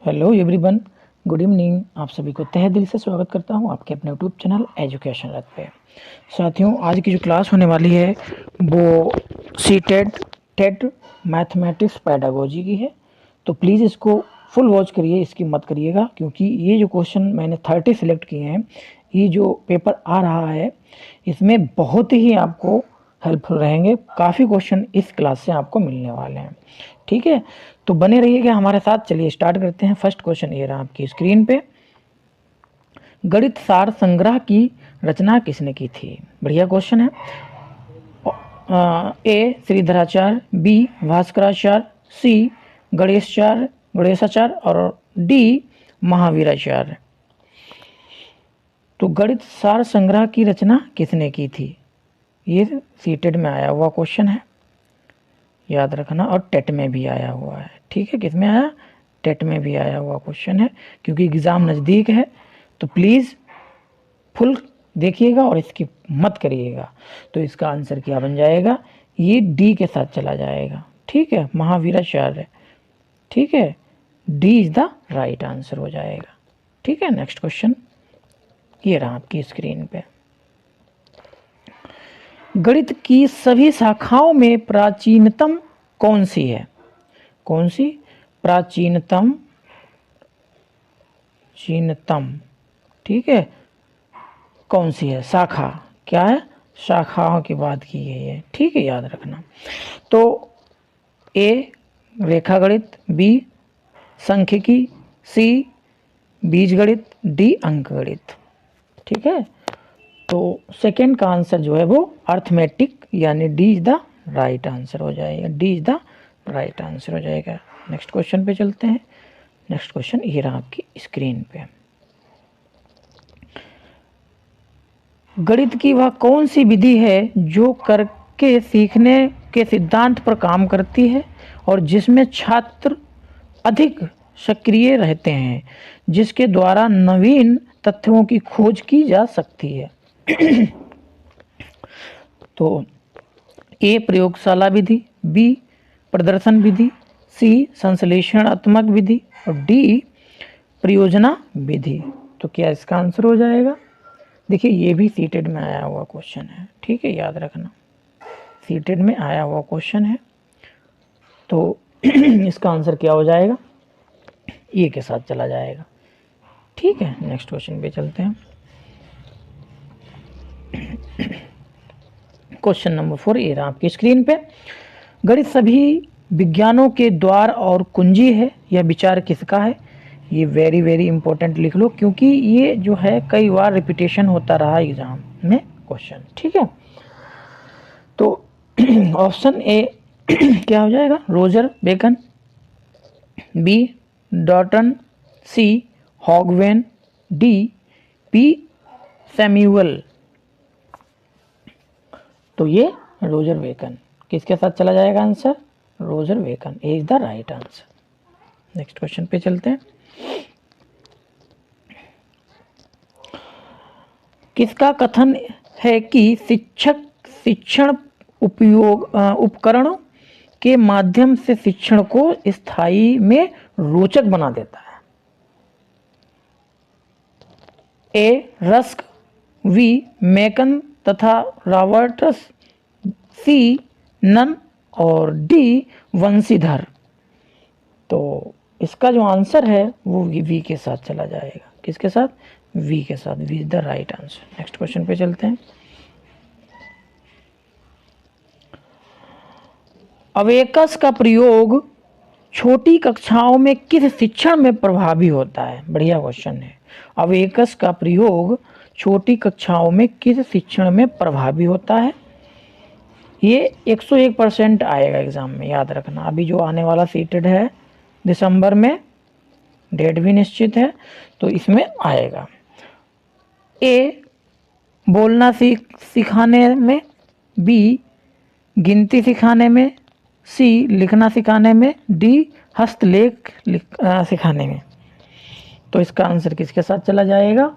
Hello everyone, good evening. आप सभी को तहे दिल से स्वागत करता हूं आपके अपने यूट्यूब चैनल एजुकेशन रथ पे। साथियों, आज की जो क्लास होने वाली है वो टेट मैथमेटिक्स पैडागोजी की है। तो प्लीज़ इसको फुल वॉच करिए, इसकी मत करिएगा, क्योंकि ये जो क्वेश्चन मैंने 30 सिलेक्ट किए हैं, ये जो पेपर आ रहा है इसमें बहुत ही आपको हेल्पफुल रहेंगे। काफ़ी क्वेश्चन इस क्लास से आपको मिलने वाले हैं, ठीक है। तो बने रहिएगा हमारे साथ। चलिए स्टार्ट करते हैं। फर्स्ट क्वेश्चन ये रहा आपकी स्क्रीन पे। गणित सार संग्रह की रचना किसने की थी? बढ़िया क्वेश्चन है। ए श्रीधराचार्य, बी भास्कराचार्य, सी गणेशाचार्य और डी महावीराचार्य। तो गणित सार संग्रह की रचना किसने की थी? ये सीटेड में आया हुआ क्वेश्चन है, याद रखना। और टेट में भी आया हुआ है, ठीक है। किस में आया? टेट में भी आया हुआ क्वेश्चन है। क्योंकि एग्ज़ाम नज़दीक है तो प्लीज़ फुल देखिएगा और इसकी मत करिएगा। तो इसका आंसर क्या बन जाएगा? ये डी के साथ चला जाएगा, ठीक है, महावीराचार्य, ठीक है। D is the right answer हो जाएगा, ठीक है। नेक्स्ट क्वेश्चन ये रहा आपकी स्क्रीन पे। गणित की सभी शाखाओं में प्राचीनतम कौन सी है? कौन सी? प्राचीनतम, ठीक है। कौन सी है? शाखा। क्या है? शाखाओं की बात की गई है, ठीक है, याद रखना। तो ए रेखा गणित, बी सांख्यिकी, सी बीजगणित, डी अंक गणित, ठीक है। तो सेकेंड का आंसर जो है वो अर्थमेटिक यानी D is the right answer हो जाएगा। D is the right answer हो जाएगा। नेक्स्ट क्वेश्चन पे चलते हैं। नेक्स्ट क्वेश्चन ये रहा आपकी स्क्रीन पे। गणित की वह कौन सी विधि है जो करके सीखने के सिद्धांत पर काम करती है और जिसमें छात्र अधिक सक्रिय रहते हैं, जिसके द्वारा नवीन तथ्यों की खोज की जा सकती है? तो ए प्रयोगशाला विधि, बी प्रदर्शन विधि, सी संश्लेषणात्मक विधि और डी परियोजना विधि। तो क्या इसका आंसर हो जाएगा? देखिए, ये भी सीटेड में आया हुआ क्वेश्चन है, ठीक है, याद रखना। सीटेड में आया हुआ क्वेश्चन है। तो इसका आंसर क्या हो जाएगा? ए के साथ चला जाएगा, ठीक है। नेक्स्ट क्वेश्चन पे चलते हैं। क्वेश्चन नंबर 4 ये रहा आपकी स्क्रीन पे। गणित सभी विज्ञानों के द्वार और कुंजी है, यह विचार किसका है? ये वेरी वेरी इंपॉर्टेंट लिख लो, क्योंकि ये जो है कई बार रिपीटेशन होता रहा एग्जाम में क्वेश्चन, ठीक है। तो ऑप्शन ए क्या हो जाएगा? Roger Bacon, B Dalton, C Hogben, D P Samuel. तो ये रोजर बेकन किसके साथ चला जाएगा answer? Roger Bacon is the right answer. Next question पे चलते हैं। किसका कथन है कि शिक्षण उपकरणों के माध्यम से शिक्षण को स्थायी में रोचक बना देता है? ए रस्क, वी मेकन तथा रॉबर्ट्स, सी नन और डी वंशीधर। तो इसका जो आंसर है वो वी के साथ चला जाएगा। किसके साथ? वी के साथ। B is the right answer. Next question पे चलते हैं। अवेकस का प्रयोग छोटी कक्षाओं में किस शिक्षण में प्रभावी होता है? बढ़िया क्वेश्चन है। अवेकस का प्रयोग छोटी कक्षाओं में किस शिक्षण में प्रभावी होता है? ये 101% आएगा एग्जाम में, याद रखना। अभी जो आने वाला सीटेड है दिसंबर में, डेट भी निश्चित है, तो इसमें आएगा। ए बोलना सिखाने में, बी गिनती सिखाने में, सी लिखना सिखाने में, डी हस्तलेख सिखाने में। तो इसका आंसर किसके साथ चला जाएगा?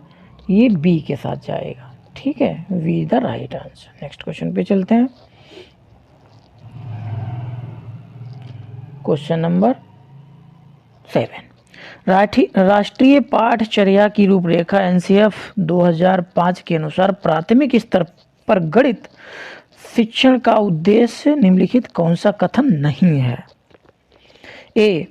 ये बी के साथ जाएगा, ठीक है। B the right answer. Next question पे चलते हैं। Question number 7। राष्ट्रीय पाठचर्या की रूपरेखा एनसीएफ 2005 के अनुसार प्राथमिक स्तर पर गणित शिक्षण का उद्देश्य निम्नलिखित कौन सा कथन नहीं है? ए,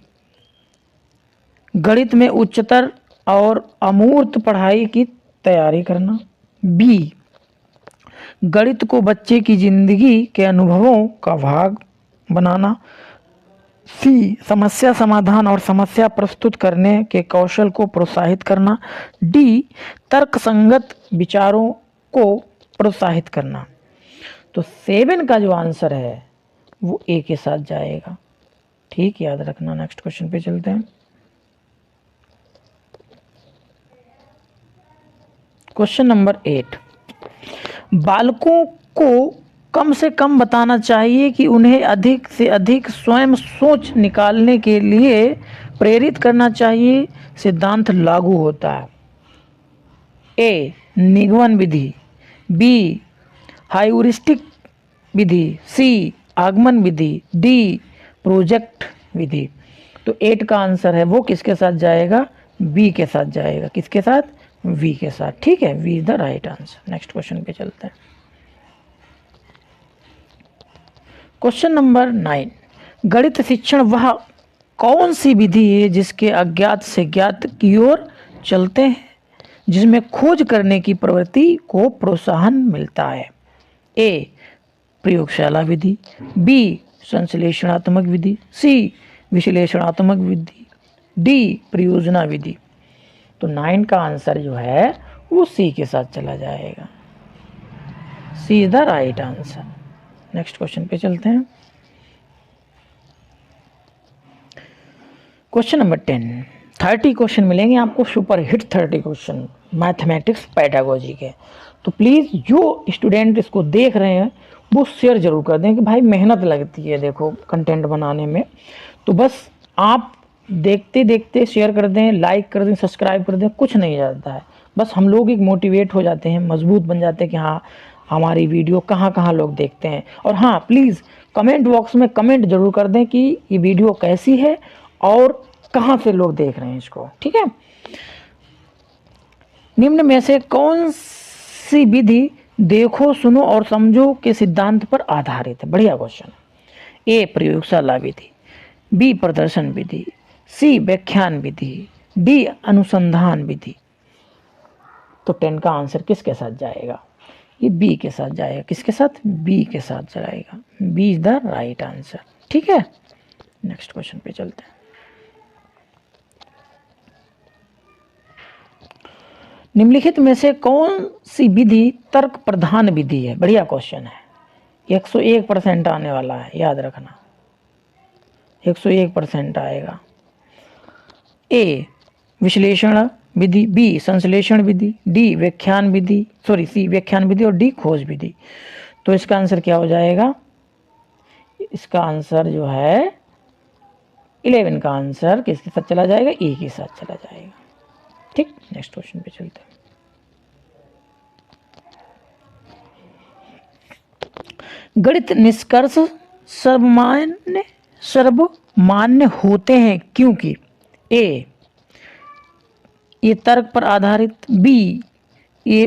गणित में उच्चतर और अमूर्त पढ़ाई की तैयारी करना। बी, गणित को बच्चे की जिंदगी के अनुभवों का भाग बनाना। सी, समस्या समाधान और समस्या प्रस्तुत करने के कौशल को प्रोत्साहित करना। डी, तर्कसंगत विचारों को प्रोत्साहित करना। तो 7 का जो आंसर है वो ए के साथ जाएगा। ठीक, याद रखना। नेक्स्ट क्वेश्चन पे चलते हैं। क्वेश्चन नंबर 8, बालकों को कम से कम बताना चाहिए कि उन्हें अधिक से अधिक स्वयं सोच निकालने के लिए प्रेरित करना चाहिए सिद्धांत लागू होता है। ए, निगमन विधि। बी, हायूरिस्टिक विधि। सी, आगमन विधि। डी, प्रोजेक्ट विधि। तो 8 का आंसर है वो किसके साथ जाएगा? बी के साथ जाएगा। किसके साथ? वी के साथ। ठीक है, B is the right answer. Next question पे चलते हैं। क्वेश्चन नंबर 9, गणित शिक्षण वह कौन सी विधि है जिसके अज्ञात से ज्ञात की ओर चलते हैं, जिसमें खोज करने की प्रवृत्ति को प्रोत्साहन मिलता है? ए, प्रयोगशाला विधि। बी, संश्लेषणात्मक विधि। सी, विश्लेषणात्मक विधि। डी, परियोजना विधि। तो 9 का आंसर जो है वो सी के साथ चला जाएगा। C is the right answer. Next question पे चलते हैं। क्वेश्चन नंबर 10, 30 क्वेश्चन मिलेंगे आपको, super hit 30 question mathematics pedagogy के। तो प्लीज़ जो स्टूडेंट इसको देख रहे हैं वो शेयर जरूर कर दें कि भाई मेहनत लगती है देखो कंटेंट बनाने में। तो बस आप देखते देखते शेयर कर दें, लाइक कर दें, सब्सक्राइब कर दें, कुछ नहीं जाता है। बस हम लोग एक मोटिवेट हो जाते हैं, मजबूत बन जाते हैं कि हाँ हमारी वीडियो कहाँ कहाँ लोग देखते हैं। और हाँ, प्लीज़ कमेंट बॉक्स में कमेंट जरूर कर दें कि ये वीडियो कैसी है और कहाँ से लोग देख रहे हैं इसको। ठीक है, निम्न में से कौन सी विधि देखो सुनो और समझो के सिद्धांत पर आधारित है? बढ़िया क्वेश्चन। ए, प्रयोगशाला विधि। बी, प्रदर्शन विधि। सी, व्याख्यान विधि। डी, अनुसंधान विधि। तो 10 का आंसर किसके साथ जाएगा? ये बी के साथ जाएगा। किसके साथ? बी के साथ जाएगा। B is the right answer. ठीक है, नेक्स्ट क्वेश्चन पे चलते हैं। निम्नलिखित में से कौन सी विधि तर्क प्रधान विधि है? बढ़िया क्वेश्चन है, 101% आने वाला है, याद रखना 101% आएगा। ए, विश्लेषण विधि। बी, संश्लेषण विधि। डी, व्याख्यान विधि, सी, व्याख्यान विधि और डी, खोज विधि। तो इसका आंसर क्या हो जाएगा? इसका आंसर जो है 11 का आंसर किसके साथ चला जाएगा? ए के साथ चला जाएगा। ठीक, नेक्स्ट क्वेश्चन पे चलते हैं। गणित निष्कर्ष सर्वमान्य होते हैं क्योंकि ए, ये तर्क पर आधारित। बी, ये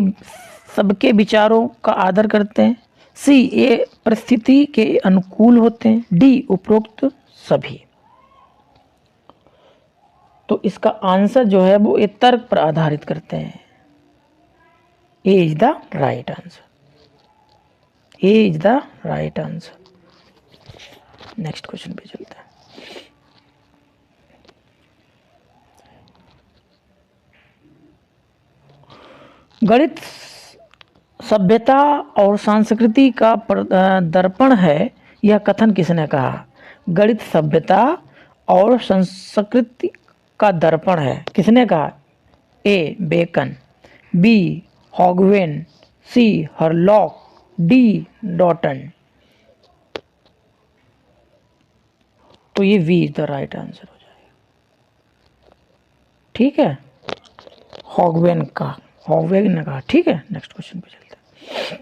सबके विचारों का आदर करते हैं। सी, ये परिस्थिति के अनुकूल होते हैं। डी, उपरोक्त सभी। तो इसका आंसर जो है वो एक तर्क पर आधारित करते हैं। A is the right answer. A is the right answer. Next question पे चलते हैं। गणित सभ्यता और संस्कृति का दर्पण है, यह कथन किसने कहा? गणित सभ्यता और संस्कृति का दर्पण है, किसने कहा? A, Bacon. B, Hogben. C, Harlock. D, Dalton. तो ये B is the right answer हो जाएगा। ठीक है, हॉगवेन ने कहा। ठीक है, नेक्स्ट क्वेश्चन पे चलते हैं।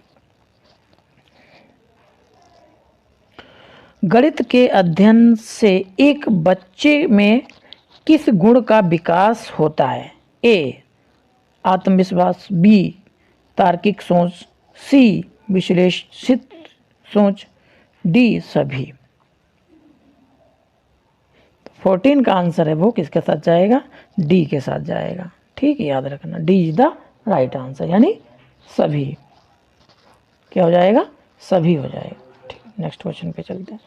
गणित के अध्ययन से एक बच्चे में किस गुण का विकास होता है? ए आत्मविश्वास, बी तार्किक सोच, सी विश्लेषित सोच, डी सभी। 14 का आंसर है वो किसके साथ जाएगा? डी के साथ जाएगा। ठीक है, याद रखना, D is the right answer, यानी सभी। क्या हो जाएगा? सभी हो जाएगा। ठीक, नेक्स्ट क्वेश्चन पे चलते हैं।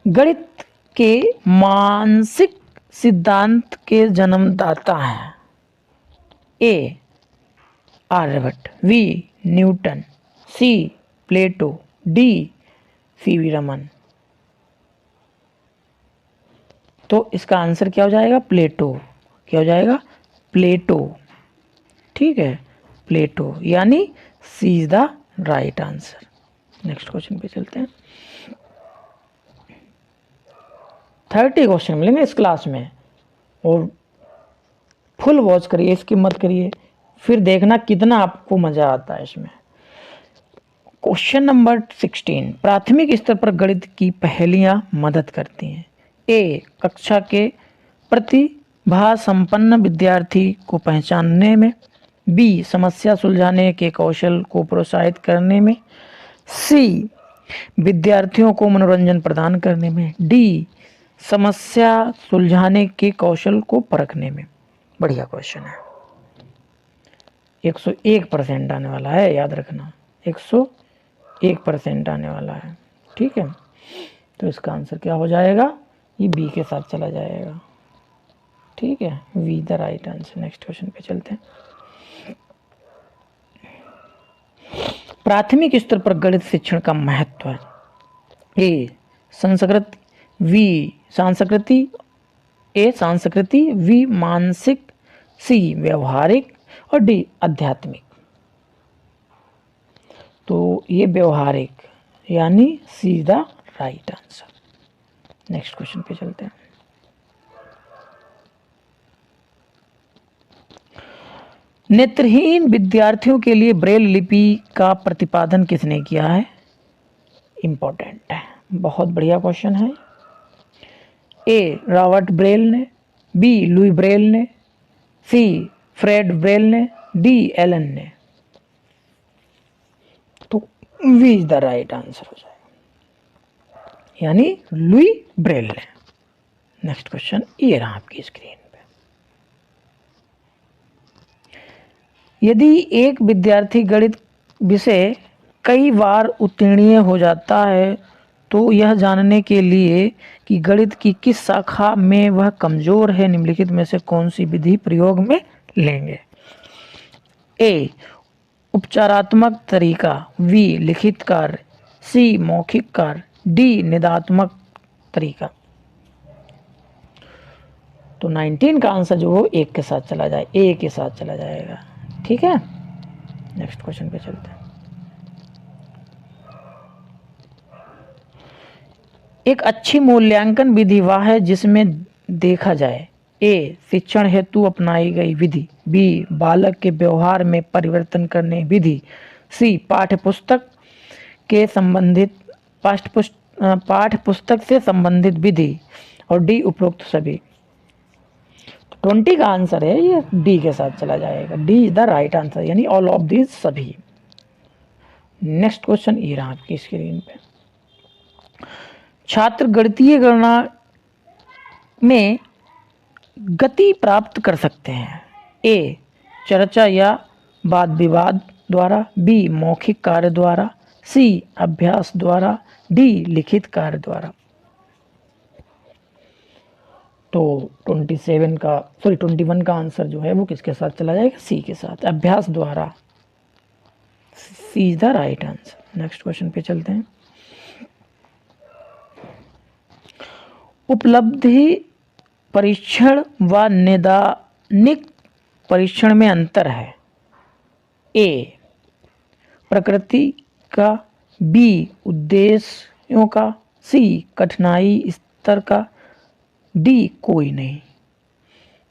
गणित के मानसिक सिद्धांत के जन्मदाता हैं? ए आर्यभट्ट, बी न्यूटन, सी प्लेटो, डी सीवी रमन। तो इसका आंसर क्या हो जाएगा? प्लेटो। क्या हो जाएगा? प्लेटो। ठीक है, प्लेटो, यानी C is the right answer. Next question पे चलते हैं। 30 क्वेश्चन मिलेंगे इस क्लास में, और फुल वॉच करिए, इसकी मत करिए, फिर देखना कितना आपको मजा आता है इसमें। क्वेश्चन नंबर 16, प्राथमिक स्तर पर गणित की पहेलियां मदद करती हैं? ए कक्षा के प्रतिभा संपन्न विद्यार्थी को पहचानने में, बी समस्या सुलझाने के कौशल को प्रोत्साहित करने में, सी विद्यार्थियों को मनोरंजन प्रदान करने में, डी समस्या सुलझाने के कौशल को परखने में। बढ़िया क्वेश्चन है, 101% आने वाला है, याद रखना, 101% आने वाला है। ठीक है, तो इसका आंसर क्या हो जाएगा? ये बी के साथ चला जाएगा। ठीक है, B the right answer. Next question पे चलते हैं। प्राथमिक स्तर पर गणित शिक्षण का महत्व है? ए संस्कृत, वी सांस्कृति, ए सांस्कृति, वी मानसिक, सी व्यवहारिक, और डी आध्यात्मिक। तो ये व्यवहारिक, यानी see the right answer. Next question पे चलते हैं। नेत्रहीन विद्यार्थियों के लिए ब्रेल लिपि का प्रतिपादन किसने किया है? इंपॉर्टेंट है, बहुत बढ़िया क्वेश्चन है। ए रॉबर्ट ब्रेल ने, बी लुई ब्रेल ने, सी फ्रेड ब्रेल ने, डी एलन ने। तो B is the right answer हो जाएगा, यानी लुई ब्रेल ने। नेक्स्ट क्वेश्चन ये रहा आपकी स्क्रीन पे। यदि एक विद्यार्थी गणित विषय कई बार उत्तीर्ण हो जाता है तो यह जानने के लिए कि गणित की किस शाखा में वह कमजोर है, निम्नलिखित में से कौन सी विधि प्रयोग में लेंगे? ए उपचारात्मक तरीका, बी लिखित कार्य, सी मौखिक कार्य, डी निदात्मक तरीका। तो 19 का आंसर जो वो एक के साथ चला जाए, ए के साथ चला जाएगा। ठीक है, नेक्स्ट क्वेश्चन पे चलते हैं। एक अच्छी मूल्यांकन विधि वह है जिसमें देखा जाए, ए शिक्षण हेतु अपनाई गई विधि, बी बालक के व्यवहार में परिवर्तन करने विधि, सी पाठ्य पुस्तक से संबंधित विधि, और डी उपरोक्त सभी। 20 का आंसर है ये डी के साथ चला जाएगा, D is the right answer, यानी ऑल ऑफ दीज सभी। नेक्स्ट क्वेश्चन ये रहा आपकी स्क्रीन पे। छात्र गणितीय गणना में गति प्राप्त कर सकते हैं? ए चर्चा या वाद विवाद द्वारा, बी मौखिक कार्य द्वारा, सी अभ्यास द्वारा, डी लिखित कार्य द्वारा। तो 21 का आंसर जो है वो किसके साथ चला जाएगा? सी के साथ, अभ्यास द्वारा। C is the right answer. Next question पे चलते हैं। उपलब्धि परीक्षण व नैदानिक परीक्षण में अंतर है? ए प्रकृति का, बी उद्देश्यों का, सी कठिनाई स्तर का, डी कोई नहीं।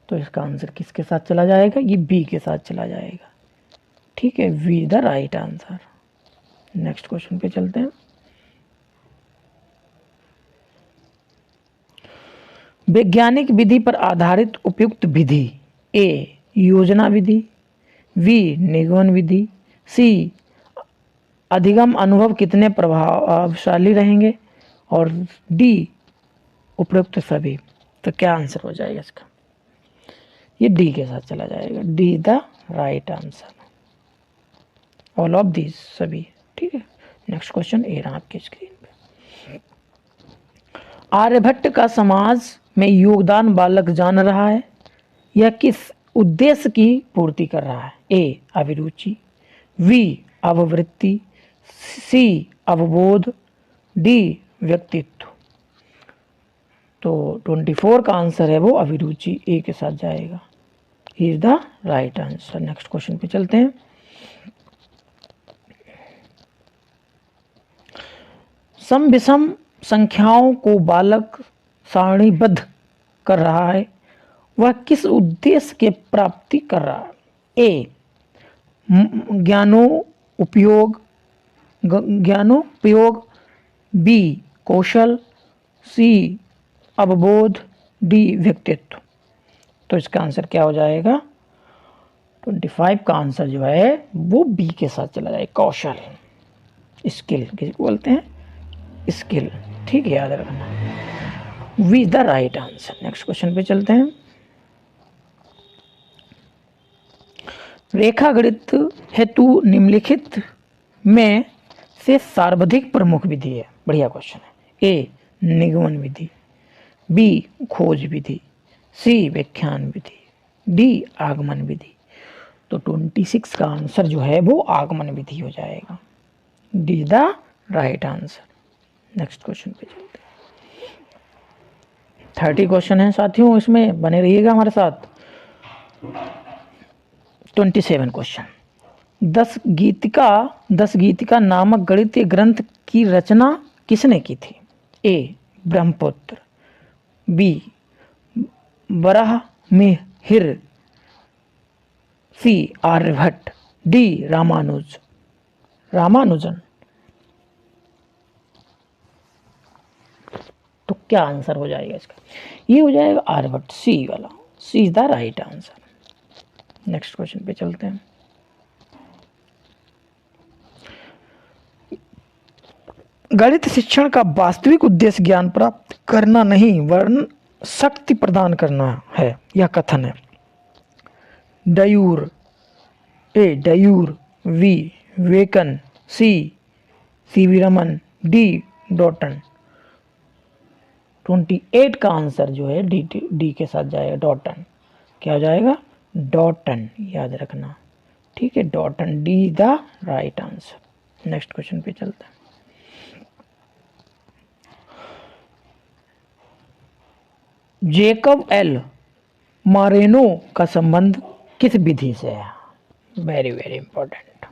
तो इसका आंसर किसके साथ चला जाएगा? ये बी के साथ चला जाएगा। ठीक है, B the right answer. Next question पे चलते हैं। वैज्ञानिक विधि पर आधारित उपयुक्त विधि। ए योजना विधि, बी निगमन विधि, सी अधिगम अनुभव कितने प्रभावशाली रहेंगे, और डी उपयुक्त सभी। तो क्या आंसर हो जाएगा इसका? ये डी के साथ चला जाएगा। D is the right answer, all of these, सभी। ठीक है, नेक्स्ट क्वेश्चन ए रहा आपकी स्क्रीन पे। आर्यभट्ट का समाज में योगदान बालक जान रहा है, यह किस उद्देश्य की पूर्ति कर रहा है? ए अभिरुचि, बी अववृत्ति, सी अवबोध, डी व्यक्तित्व। तो 24 का आंसर है वो अभिरुचि, ए के साथ जाएगा। He is the right answer. Next question पे चलते हैं। सम विषम संख्याओं को बालक सारणीबद्ध कर रहा है, वह किस उद्देश्य के प्राप्ति कर रहा है? ए ज्ञानोपयोग, बी कौशल, सी अवबोध, डी व्यक्तित्व। तो इसका आंसर क्या हो जाएगा? 25 का आंसर जो है वो बी के साथ चला जाएगा, कौशल, स्किल किसी को बोलते हैं, स्किल। ठीक है, याद रखना। B is the right answer. Next question पे चलते हैं। रेखागणित हेतु निम्नलिखित में से सर्वाधिक प्रमुख विधि है। बढ़िया क्वेश्चन है। ए निगमन विधि, बी खोज विधि, सी व्याख्यान विधि, डी आगमन विधि। तो 26 का आंसर जो है वो आगमन विधि हो जाएगा। D is the right answer. Next question पे चलते हैं। 30 क्वेश्चन है साथियों, इसमें बने रहिएगा हमारे साथ। 27 क्वेश्चन। 10 गीतिका नामक गणितीय ग्रंथ की रचना किसने की थी? ए ब्रह्मपुत्र, बी वराहमिहिर, सी आर्यभट्ट, डी रामानुजन। तो क्या आंसर हो जाएगा इसका? ये हो जाएगा आर्यभट्ट, सी वाला। C is the right answer. Next question पे चलते हैं। गणित शिक्षण का वास्तविक उद्देश्य ज्ञान प्राप्त करना नहीं वरन शक्ति प्रदान करना है, यह कथन है। डयूर, ए डयूर, वी वेकन, C V Raman, D Dalton. 28 का आंसर जो है डी के साथ जाएगा, डॉटन। क्या हो जाएगा? डॉटन, याद रखना। ठीक है, Dottin, D the right answer. Next question पे चलते हैं। जेकब एल मारेनो का संबंध किस विधि से है? Very very important.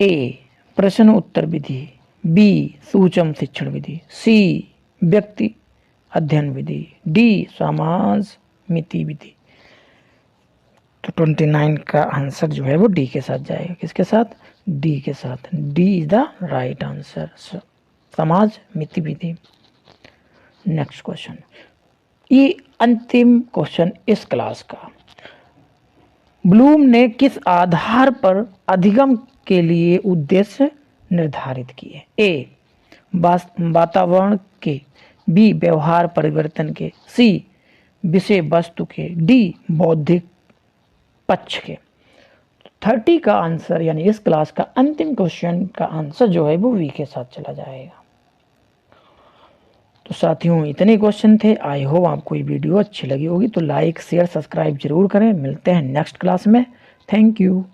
ए प्रश्न उत्तर विधि, बी सूचम शिक्षण विधि, सी व्यक्ति अध्ययन विधि, डी समाज मिति विधि। तो 29 का आंसर जो है वो डी के साथ जाएगा। किसके साथ? डी के साथ। D is the right answer, समाज मिति विधि। नेक्स्ट क्वेश्चन, ये अंतिम क्वेश्चन इस क्लास का। ब्लूम ने किस आधार पर अधिगम के लिए उद्देश्य निर्धारित किए? ए वातावरण के, बी व्यवहार परिवर्तन के, सी विषय वस्तु के, डी बौद्धिक पक्ष के। 30 का आंसर यानी इस क्लास का अंतिम क्वेश्चन का आंसर जो है वो वी के साथ चला जाएगा। तो साथियों इतने क्वेश्चन थे। आई होप आपको ये वीडियो अच्छी लगी होगी। तो लाइक शेयर सब्सक्राइब जरूर करें। मिलते हैं नेक्स्ट क्लास में। Thank you.